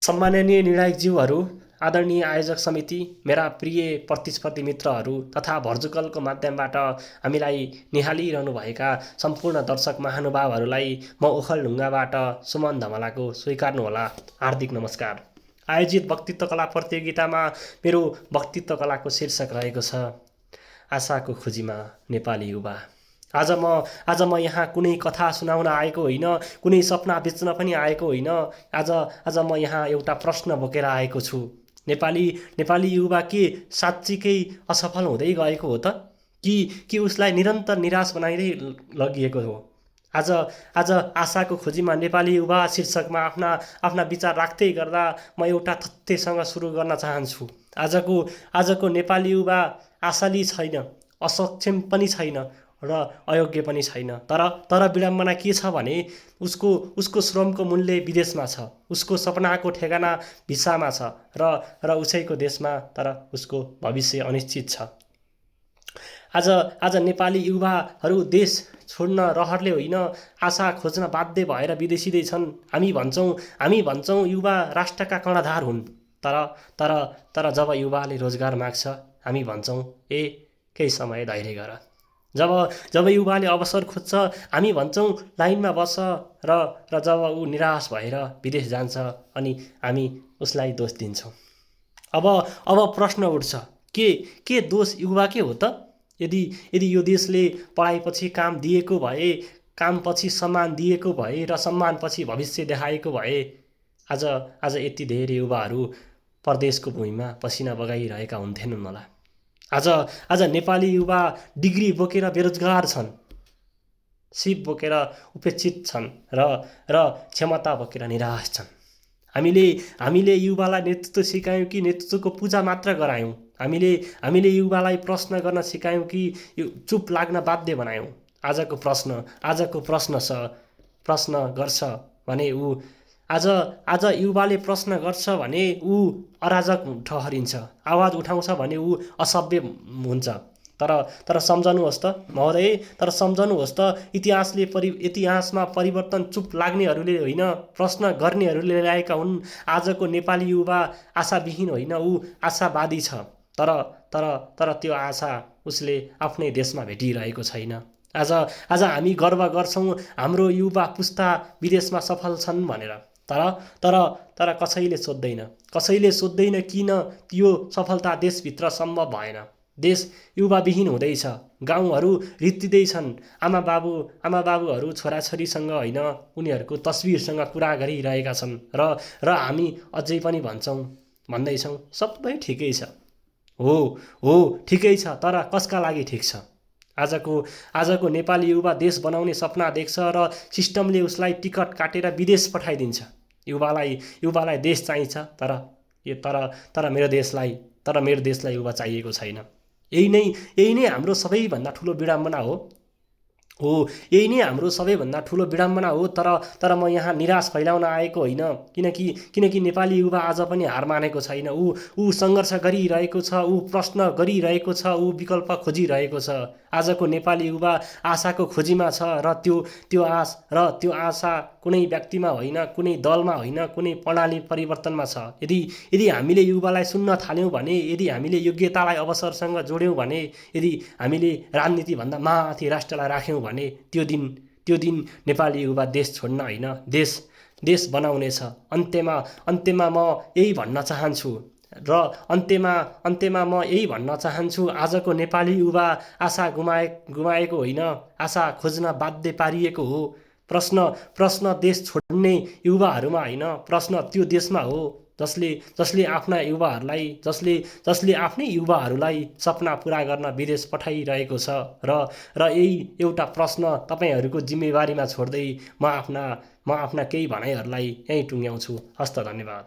सम्माननीय निर्णायकज्यूहरू, आदरणीय आयोजक समिति, मेरा प्रिय प्रतिस्पर्धी मित्रहरू तथा भर्चुअलको माध्यमबाट हामीलाई निहालिरहनुभएका सम्पूर्ण दर्शक महानुभावहरूलाई म ओखलढुङ्गाबाट सुमन धमलाको स्वीकार्नुहोला हार्दिक नमस्कार। आयोजित वक्तृत्व कला प्रतियोगितामा मेरो वक्तृत्व कलाको शीर्षक रहेको छ आशाको खोजीमा नेपाली युवा। आज म यहाँ कुनै कथा सुनाउन आएको होइन, कुनै सपना बेच्न पनि आएको होइन। आज म यहाँ एउटा प्रश्न बोकेर आएको छु। नेपाली युवा के साँच्चीकै असफल हुँदै गएको हो त कि उसलाई निरन्तर निराश बनाइदै लगिएको हो? आज आशाको खोजीमा नेपाली युवा शीर्षकमा आफ्ना विचार राख्दै गर्दा म एउटा तथ्यसँग सुरु गर्न चाहन्छु। आजको नेपाली युवा आशाली छैन, असक्षम पनि छैन र अयोग्य पनि छैन। तर विडम्बना के छ भने उसको श्रमको मूल्य विदेशमा छ, उसको सपनाको ठेगाना भिसामा छ र उसैको देशमा, तर उसको भविष्य अनिश्चित छ। आज नेपाली युवाहरू देश छोड्न रहरले होइन, आशा खोज्न बाध्य भएर विदेशिँदै छन्। हामी भन्छौँ युवा राष्ट्रका कर्णधार हुन्। तर जब युवाले रोजगार माग्छ, हामी भन्छौँ केही समय धैर्य गर। जब युवाले अवसर खोज्छ, हामी भन्छौँ लाइनमा बस र जब ऊ निराश भएर विदेश जान्छ अनि हामी उसलाई दोष दिन्छौँ। अब प्रश्न उठ्छ, के दोष युवाकै हो त? यदि यो देशले पढाइपछि काम दिएको भए, कामपछि सम्मान दिएको भए र सम्मानपछि भविष्य देखाएको भए आज यति धेरै युवाहरू परदेशको भूमिमा पसिना बगाइरहेका हुन्थेनन् होला। आज नेपाली युवा डिग्री बोकेर बेरोजगार छन्, सिप बोकेर उपेक्षित छन् र क्षमता बोकेर निराश छन्। हामीले युवालाई नेतृत्व सिकायौँ कि नेतृत्वको पूजा मात्र गरायौँ? हामीले युवालाई प्रश्न गर्न सिकायौँ कि चुप लाग्न बाध्य बनायौँ? आजको प्रश्न गर्छ भने ऊ आज युवाले प्रश्न गर्छ भने ऊ अराजक ठहरिन्छ, आवाज उठाउँछ भने ऊ असभ्य हुन्छ। तर सम्झनुहोस् त महोदय, इतिहासमा परिवर्तन चुप लाग्नेहरूले होइन, प्रश्न गर्नेहरूले ल्याएका हुन्। आजको नेपाली युवा आशाविहीन होइन, ऊ आशावादी छ। तर त्यो आशा उसले आफ्नै देशमा भेटिरहेको छैन। आज हामी गर्व गर्छौँ हाम्रो युवा पुस्ता विदेशमा सफल छन् भनेर। तर कसैले सोध्दैन किन यो सफलता देशभित्र सम्भव भएन। देश युवाविहीन हुँदैछ, गाउँहरू रित्तिँदैछन्। आमा बाबुहरू छोराछोरीसँग होइन, उनीहरूको तस्बिरसँग कुरा गरिरहेका छन् र हामी अझै पनि भन्दैछौँ सबै ठिकै छ। हो ठिकै छ, तर कसका लागि ठिक छ? आजको नेपाली युवा देश बनाउने सपना देख्छ र सिस्टमले उसलाई टिकट काटेर विदेश पठाइदिन्छ। युवालाई देश चाहिन्छ, तर मेरो देशलाई युवा चाहिएको छैन। यही नै हाम्रो सबैभन्दा ठुलो विडम्बना हो। यही नै हाम्रो सबैभन्दा ठुलो विडम्बना हो। तर म यहाँ निराश फैलाउन आएको होइन, किनकि नेपाली युवा आज पनि हार मानेको छैन। ऊ सङ्घर्ष गरिरहेको छ, ऊ प्रश्न गरिरहेको छ, ऊ विकल्प खोजिरहेको छ। आजको नेपाली युवा आशाको खोजीमा छ र त्यो आशा कुनै व्यक्तिमा होइन, कुनै दलमा होइन, कुनै प्रणाली परिवर्तनमा छ। यदि हामीले युवालाई सुन्न थाल्यौँ भने, यदि हामीले योग्यतालाई अवसरसँग जोड्यौँ भने, यदि हामीले राजनीतिभन्दा माथि राष्ट्रलाई राख्यौँ भने त्यो दिन नेपाली युवा देश छोड्न होइन, देश बनाउनेछ। अन्त्यमा म यही भन्न चाहन्छु आजको नेपाली युवा आशा गुमाएको होइन, आशा खोज्न बाध्य पारिएको हो। प्रश्न देश छोड्ने युवाहरूमा होइन, प्रश्न त्यो देशमा हो जसले आफ्नै युवाहरूलाई सपना पुरा गर्न विदेश पठाइरहेको छ। र यही एउटा प्रश्न तपाईहरूको जिम्मेवारीमा छोड्दै म आफ्ना केही भनाइहरूलाई यहीँ टुङ्ग्याउँछु। हस्त, धन्यवाद।